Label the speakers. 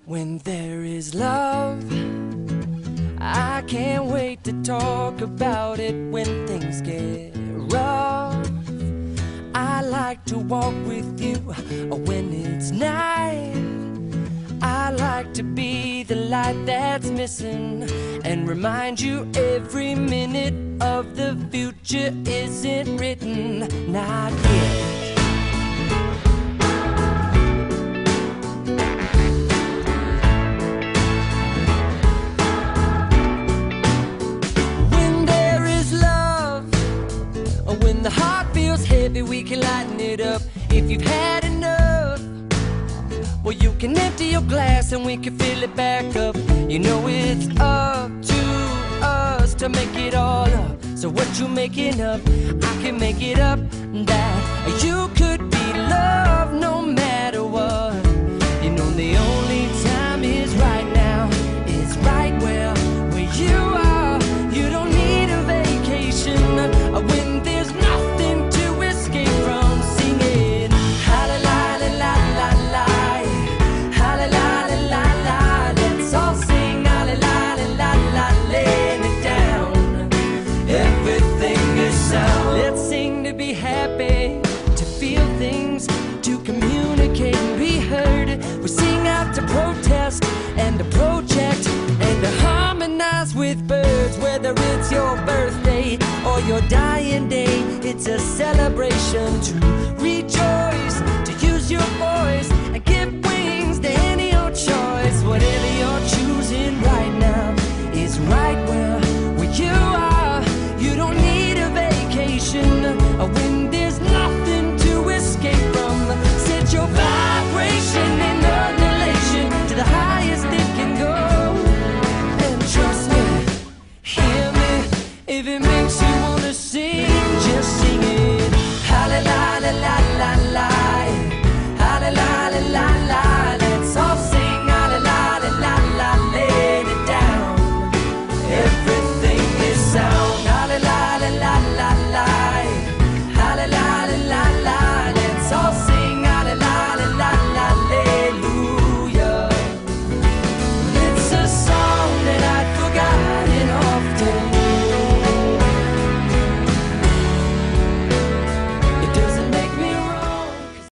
Speaker 1: When there is love, I can't wait to talk about it when things get rough. I like to walk with you when it's night. I like to be the light that's missing and remind you every minute of the future isn't written, not yet. When the heart feels heavy, we can lighten it up. If you've had enough, well, you can empty your glass and we can fill it back up. You know it's up to us to make it all up. So what you making up, I can make it up. That you could be loved no matter what. You know the only time is right now. It's right where you are. You don't need a vacation when there's nothing to escape from. Singing ha-la-la-la-la-la-la, ha-la-la-la-la-la. Let's all sing ha-la-la-la-la-la, laying it down. Everything is sound. Let's sing to be happy, to feel things, to communicate and be heard. We sing out to protest and to project and to harmonize with birds. Whether it's your birthday or your dying day, it's a celebration to rejoice.